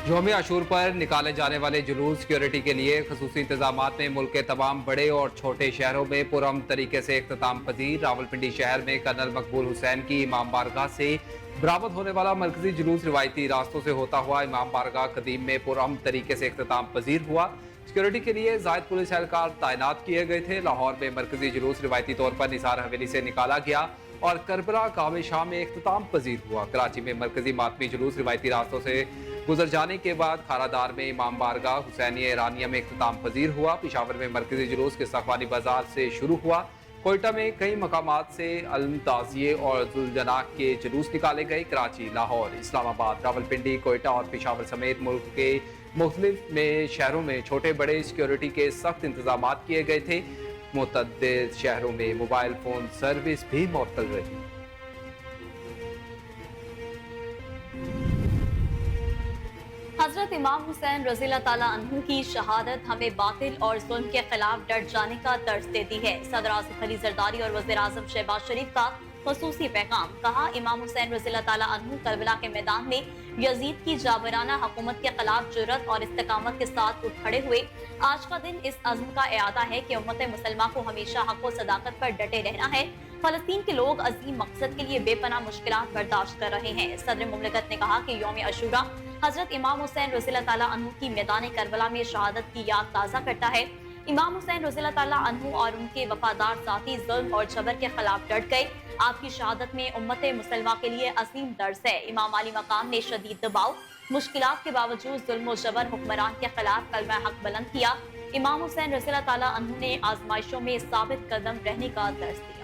यौम आशूर पर निकाले जाने वाले जुलूस सिक्योरिटी के लिए खसूसी इंतजाम में मुल्क के तमाम बड़े और छोटे शहरों में पुरअमन तरीके से इख्तिताम पजीर। रावलपिंडी शहर में कर्नल मकबूल हुसैन की इमाम बारगाह से बरामद होने वाला मरकजी जुलूस रिवायती रास्तों से होता हुआ इमाम बारगाह कदीम में पुरअमन तरीके से इख्तिताम पजीर हुआ। सिक्योरिटी के लिए जायद पुलिस एहलकार तैनात किए गए थे। लाहौर में मरकजी जुलूस रिवायती तौर पर निसार हवेली से निकाला गया और करबला कामे शाह में इख्तिताम पजीर हुआ। कराची में मरकजी मातमी जुलूस रिवायती रास्तों से गुजर जाने के बाद खारादार में इमाम बारगाह हुसैनिया ईरानिया में इख्तिताम पजीर हुआ। पिशावर में मरकजी जुलूस के सखवानी बाजार से शुरू हुआ। कोयटा में कई मकामात से अलम ताजिए और जुलजनाक के जुलूस निकाले गए। कराची, लाहौर, इस्लामाबाद, रावलपिंडी, कोयटा और पिशावर समेत मुल्क के मुख्तलिफ में शहरों में छोटे बड़े सिक्योरिटी के सख्त इंतजाम किए गए थे। मुतअद्दिद शहरों में मोबाइल फोन सर्विस भी मुअत्तल रही। हजरत इमाम हुसैन रज़ियल्लाहु ताला अन्हु की शहादत हमें बातिल और जुल्म के खिलाफ डट जाने का दर्ज देती है। सदर आसिफ अली जरदारी और वज़ीर आज़म शहबाज शरीफ का खसूसी पैगाम। कहा, इमाम हुसैन रज़ियल्लाहु ताला अन्हु करबला के मैदान में यजीद की जाबराना हुकूमत के खिलाफ जुर्रत और इस्तेकामत के साथ उठ खड़े हुए। आज का दिन इस अज़्म का इरादा है कि उम्मत मुसलमान को हमेशा हक और सदाकत पर डटे रहना है। फलस्तीन के लोग अजीम मकसद के लिए बेपनाह मुश्किलात बर्दाश्त कर रहे हैं। सदर मुमलिकत ने कहा कि यौम अशूरा हजरत इमाम हुसैन रज़ियल्लाहु ताला अन्हु की मैदान करबला में शहादत की याद ताज़ा करता है। इमाम हुसैन रज़ियल्लाहु ताला अन्हु और उनके वफादार साथी जुल्म और जबर के खिलाफ डट गए। आपकी शहादत में उम्मत मुसलमा के लिए अजीम दर्स है। इमाम अली मकाम ने शदीद दबाव मुश्किलात के बावजूद जुल्म और जबर हुक्मरान के खिलाफ कलमा हक बुलंद किया। इमाम हुसैन रज़ियल्लाहु ताला अन्हु ने आजमाइशों में साबित कदम रहने का दर्स दिया।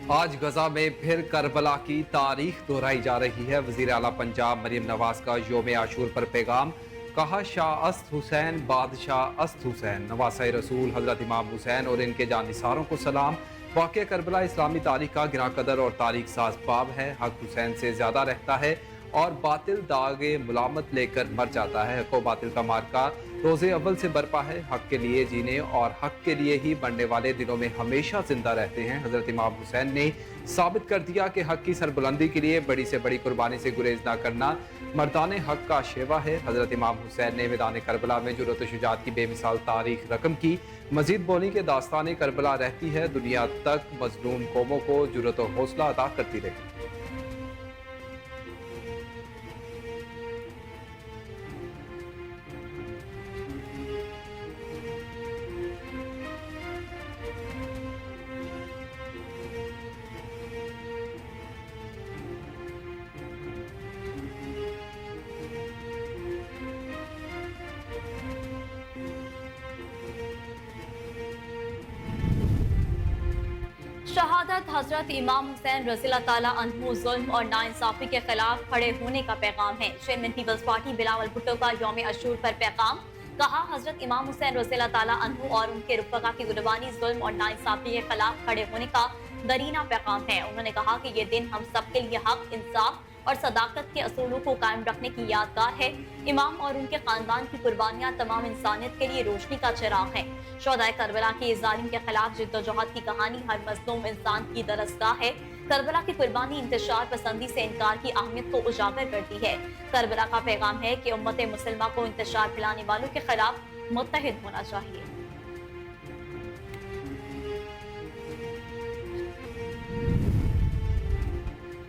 आज गजा में फिर करबला की तारीख दोहराई जा रही है। वजीर आला पंजाब मरियम नवाज का यौम आशूर पर पैगाम। कहा, शाह अस्त हुसैन बादशाह अस्त हुसैन नवासा रसूल हजरत इमाम हुसैन और इनके जानिसारों को सलाम। वाक़या करबला इस्लामी तारीख का गिरा कदर और तारीख साज बाब है। हक हुसैन से ज्यादा रहता है और बातिल दागे मुलामत लेकर मर जाता है। हक व बातिल का मार्का रोज़े अव्वल से बरपा है। हक के लिए जीने और हक के लिए ही बढ़ने वाले दिलों में हमेशा जिंदा रहते हैं। हजरत इमाम हुसैन ने साबित कर दिया कि हक की सरबुलंदी के लिए बड़ी से बड़ी कुर्बानी से गुरेज ना करना मर्दाने हक का शेवा है। हजरत इमाम हुसैन ने मैदान करबला में जुर्रत व शुजाअत की बेमिसाल तारीख रकम की। मजीद बोली के दास्तान करबला रहती है, दुनिया तक मजलूम कौमों को जुर्रत व हौसला अता करती रही। शहादत हजरत इमाम हुसैन रज़ियल्लाहु ताला अन्हु जुल्म और नाइंसाफी के खिलाफ खड़े होने का पैगाम है। Chairman Peoples Party Bilawal Bhutto का यौम अशूर पर पैगाम। कहा, हजरत इमाम हुसैन रज़ियल्लाहु ताला अन्हु और उनके रुफ़क़ा की कुर्बानी जुल्म और नाइंसाफी के खिलाफ खड़े होने का दरीना पैगाम है। उन्होंने कहा कि ये दिन हम सब के लिए हक, इंसाफ और सदाकत के असूलों को कायम रखने की यादगार है। इमाम और उनके खानदान की कुर्बानियां तमाम इंसानियत के लिए रोशनी का चिराग है। शोहदाए करबला के जालिम के खिलाफ जिद्दोजहद की कहानी हर मजलूम इंसान की दरसगाह है। करबला की कुर्बानी इंतशार पसंदी से इनकार की अहमियत को उजागर करती है। करबला का पैगाम है कि उम्मत मुसलमा को इंतशार फैलाने वालों के खिलाफ मुत्तहिद होना चाहिए।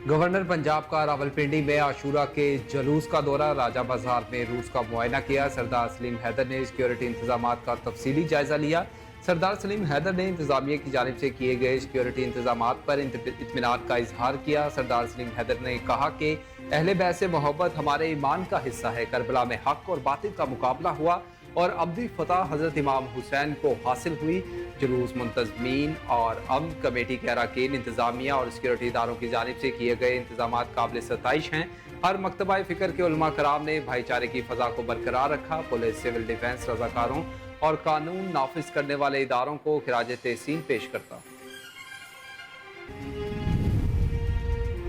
गवर्नर पंजाब का रावलपिंडी में आशूरा के जलूस का दौरा। राजा बाजार में रूस का मुआयना किया। सरदार सलीम हैदर ने सिक्योरिटी इंतजाम का तफसीली जायजा लिया। सरदार सलीम हैदर ने इंतजामिया की जानिब से किए गए सिक्योरिटी इंतजाम पर इत्मीनान का इजहार किया। सरदार सलीम हैदर ने कहा कि अहले बैत से मोहब्बत हमारे ईमान का हिस्सा है। करबला में हक और बातिल का मुकाबला हुआ और अब्दी फतह हजरत इमाम हुसैन को हासिल हुई। जुलूस मुंतजमीन और अमन कमेटी के अरकान, इंतजामिया और सिक्योरिटी इदारों की जानिब से किए गए इंतजाम काबिल सताइश हैं। हर मकतबा फ़िक्र के उलमा कराम ने भाईचारे की फ़ज़ा को बरकरार रखा। पुलिस, सिविल डिफेंस, रज़ाकारों और कानून नाफिज करने वाले इदारों को खिराज तहसीन पेश करता।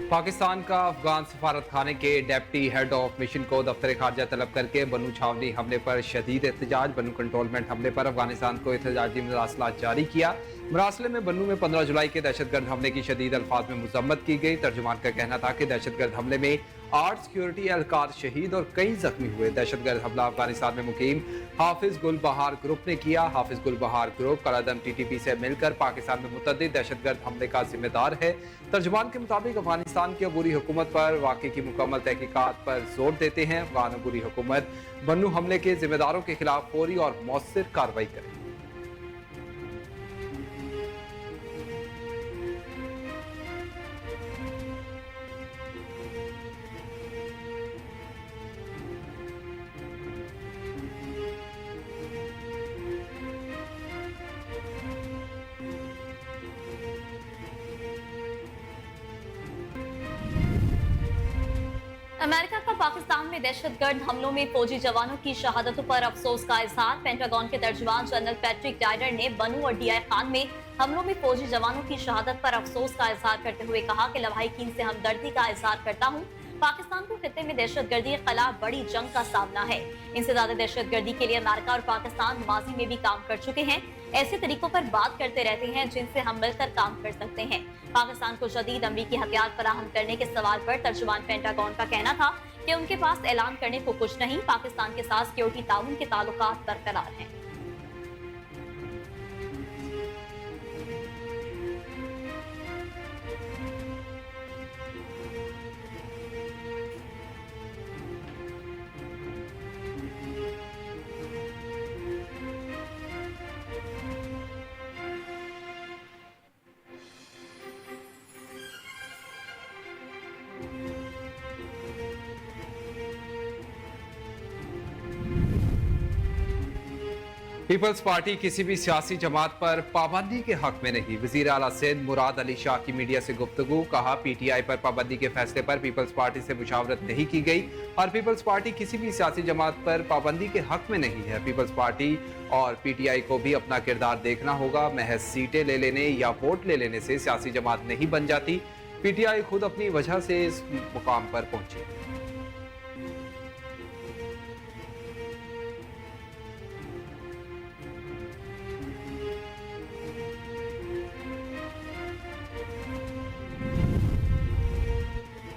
पाकिस्तान का अफगान सफारत खाने के डिप्टी हेड ऑफ मिशन को दफ्तर खारजा तलब करके बन्नू छावनी हमले पर शदीद एहतजाज। बन्नू कंटोनमेंट हमले पर अफगानिस्तान को एहतजाजी मरासला जारी किया। मरासले में बन्नू में 15 जुलाई के दहशतगर्द हमले की शदीद अल्फाज में मजम्मत की गई। तर्जुमान का कहना था कि दहशतगर्द हमले में 8 सिक्योरिटी एहलकार शहीद और कई जख्मी हुए। दहशतगर्द हमला अफगानिस्तान में मुकीम हाफिज गुल बहार ग्रुप ने किया। हाफिज गुल बहार ग्रुप कलादम TTP से मिलकर पाकिस्तान में मुतअद्दिद दहशतगर्द हमले का जिम्मेदार है। तर्जुमान के मुताबिक अफगानिस्तान की अबूरी हुकूमत पर वाक़े की मुकम्मल तहकीकात पर जोर देते हैं। अफगान अबूरी हुकूमत बन्नू हमले के जिम्मेदारों के खिलाफ फौरी और मौसर कार्रवाई करे। अमेरिका का पाकिस्तान में दहशतगर्द हमलों में फौजी जवानों की शहादतों पर अफसोस का इजहार। पेंटागन के तर्जुमान जनरल पैट्रिक डायडर ने बन्नू और DI खान में हमलों में फौजी जवानों की शहादत पर अफसोस का इजहार करते हुए कहा कि लवाहिकीन से हमदर्दी का इजहार करता हूँ। पाकिस्तान को खित्ते में दहशतगर्दी के खिलाफ बड़ी जंग का सामना है। इनसे ज्यादा दहशतगर्दी के लिए अमेरिका और पाकिस्तान माजी में भी काम कर चुके हैं। ऐसे तरीकों पर बात करते रहते हैं जिनसे हम मिलकर काम कर सकते हैं। पाकिस्तान को जदीद अमरीकी हथियार फराहम करने के सवाल पर तर्जुमान पेंटागन का कहना था कि उनके पास ऐलान करने को कुछ नहीं, पाकिस्तान के साथ सिक्योरिटी ताउन के ताल्लुकात बरकरार हैं। पीपल्स पार्टी किसी भी सियासी जमात पर पाबंदी के हक में नहीं। वजीर आला सिंध मुराद अली शाह की मीडिया से गुफ्तगू। कहा PTI पर पाबंदी के फैसले पर पीपल्स पार्टी से मुशावरत नहीं की गई और पीपल्स पार्टी किसी भी सियासी जमात पर पाबंदी के हक में नहीं है। पीपल्स पार्टी और PTI को भी अपना किरदार देखना होगा। महज सीटें ले लेने या वोट ले लेने से सियासी जमात नहीं बन जाती। PTI खुद अपनी वजह से इस मुकाम पर पहुंची।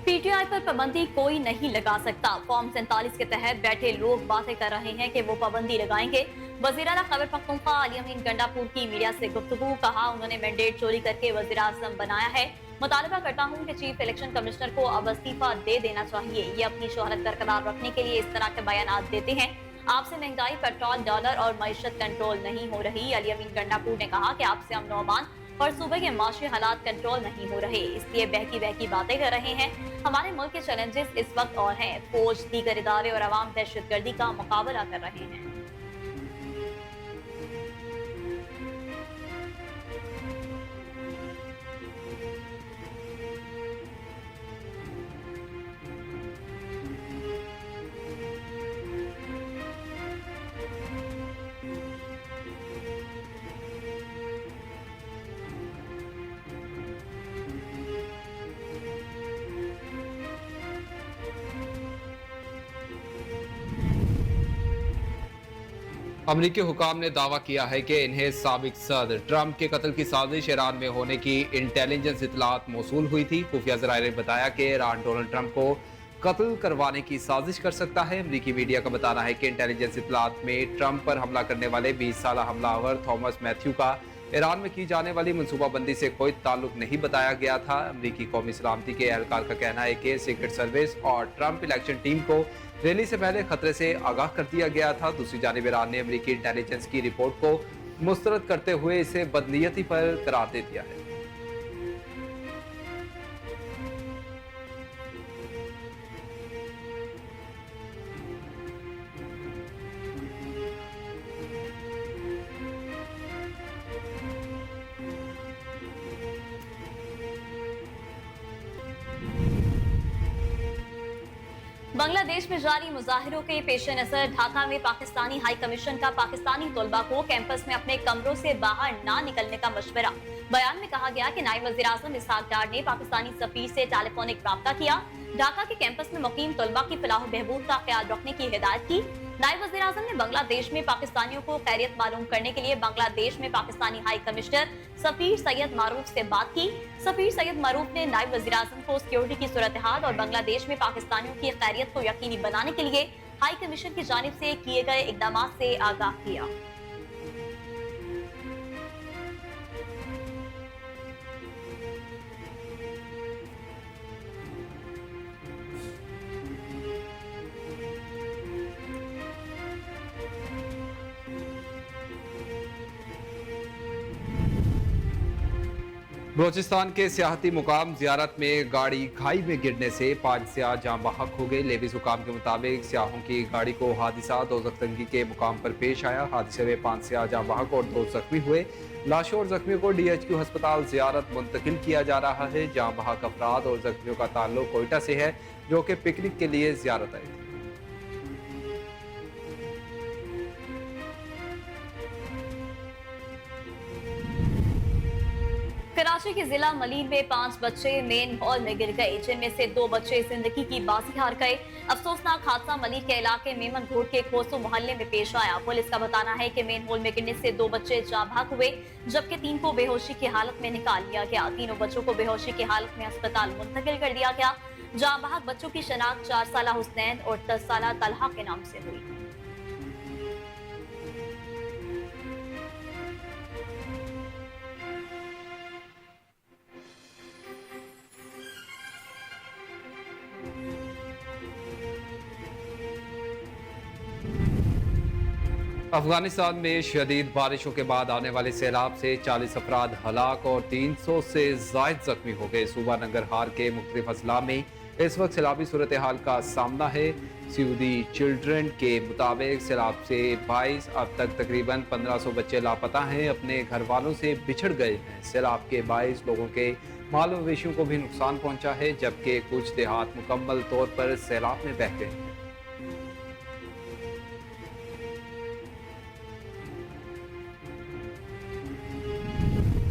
PTI पर पाबंदी कोई नहीं लगा सकता। फॉर्म 47 के तहत बैठे लोग बातें कर रहे हैं कि वो पाबंदी लगाएंगे। वज़ीर आला खैबर पख्तूनख्वा अली अमीन गंडापुर की मीडिया से गुफ्तगू। कहा उन्होंने मैंडेट चोरी करके वज़ीर आज़म बनाया है। मुतालबा करता हूँ कि चीफ इलेक्शन कमिश्नर को अब इस्तीफा दे देना चाहिए। ये अपनी शोहरत बरकरार रखने के लिए इस तरह के बयान देते हैं। आपसे महंगाई, पेट्रोल, डॉलर और मईशत कंट्रोल नहीं हो रही। अली अमीन गंडापुर ने कहा कि आपसे अमन और अमान और सूबे के माशी हालात कंट्रोल नहीं हो रहे, इसलिए बहकी बहकी बातें कर रहे हैं। हमारे मुल्क के चैलेंजेस इस वक्त और हैं। फौज, दीगर इदारे और अवाम दहशतगर्दी का मुकाबला कर रहे हैं। अमरीकी हुकाम ने दावा किया है कि इन्हें साबिक सदर ट्रंप के कत्ल की साजिश ईरान में होने की इंटेलिजेंस इतलात मौसूल हुई थी। खुफिया ज़राए ने बताया कि ईरान डोनाल्ड ट्रंप को कत्ल करवाने की साजिश कर सकता है। अमरीकी मीडिया का बताना है कि इंटेलिजेंस इतलात में ट्रंप पर हमला करने वाले 20 साल हमलावर थॉमस मैथ्यू का ईरान में की जाने वाली मनसूबाबंदी से कोई ताल्लुक नहीं बताया गया था। अमरीकी कौमी सलामती के एहलकार का कहना है कि सीक्रेट सर्विस और ट्रंप इलेक्शन टीम को रैली से पहले खतरे से आगाह कर दिया गया था। दूसरी जानिब ईरान ने अमरीकी इंटेलिजेंस की रिपोर्ट को मुस्तरद करते हुए इसे बदनीयती पर करार दे दिया है। बांग्लादेश में जारी मुजाहिरों के पेश नजर ढाका में पाकिस्तानी हाई कमीशन का पाकिस्तानी तलबा को कैंपस में अपने कमरों से बाहर ना निकलने का मशवरा। बयान में कहा गया कि नायब वज़ीर आज़म इसहाक डार ने पाकिस्तानी सफीर से टेलीफोनिक राब्ता किया, ढाका के कैंपस में मुकीम तलबा की फलाह बहबूद का ख्याल रखने की हिदायत की। नायब वज़ीर आज़म ने बांग्लादेश में पाकिस्तानियों को खैरियत मालूम करने के लिए बांग्लादेश में पाकिस्तानी हाई कमिश्नर सफीर सैयद मारूफ से बात की। सफीर सैयद मारूफ ने नायब वज़ीर आज़म को सिक्योरिटी की सूरत हाल और बांग्लादेश में पाकिस्तानियों की खैरियत को यकीनी बनाने के लिए हाई कमीशन की जानिब से किए गए इकदाम से आगाह किया। बलोचिस्तान के सियाहती मुकाम जियारत में गाड़ी खाई में गिरने से 5 सियाह जाँ बहक हो गए। लेविस हुकाम के मुताबिक सियाहों की गाड़ी को हादसा दोज़ख तंगी के मुकाम पर पेश आया। हादसे में 5 सियाह जाँ बहक और 2 जख्मी हुए। लाशों और जख्मियों को DHQ अस्पताल जियारत मुंतकिल किया जा रहा है। जाँ बहक अफराद और जख्मियों का ताल्लुक कोयटा से है, जो कि पिकनिक के लिए जियारत आए थे। कराची के जिला मलीर में 5 बच्चे मेन हॉल में गिर गए, जिनमें से 2 बच्चे जिंदगी की बाजी हार गए। अफसोसनाक हादसा मलीर के इलाके मेमन घोट के खोसो मोहल्ले में पेश आया। पुलिस का बताना है कि मेन हॉल में गिरने से 2 बच्चे जाँ बहक हुए, जबकि 3 को बेहोशी की हालत में निकाल लिया गया। तीनों बच्चों को बेहोशी की हालत में अस्पताल मुंतकिल कर दिया गया। जाँ बहक बच्चों की शनाख्त 4 साला हुसनैन और 10 साला तलहा के नाम से हुई। अफगानिस्तान में शदीद बारिशों के बाद आने वाले सैलाब से 40 अफराद हलाक और 300 से जायद जख्मी हो गए। सूबा नंगरहार के मुख्तलिफ अजला में इस वक्त सैलाबी सूरत हाल का सामना है। सऊदी चिल्ड्रन के मुताबिक सैलाब से 22 अब तक तकरीबन 1500 बच्चे लापता हैं, अपने घर वालों से बिछड़ गए हैं। सैलाब के 22 लोगों के माल मवेशियों को भी नुकसान पहुंचा है, जबकि कुछ देहात मुकम्मल तौर पर सैलाब में बह गए हैं।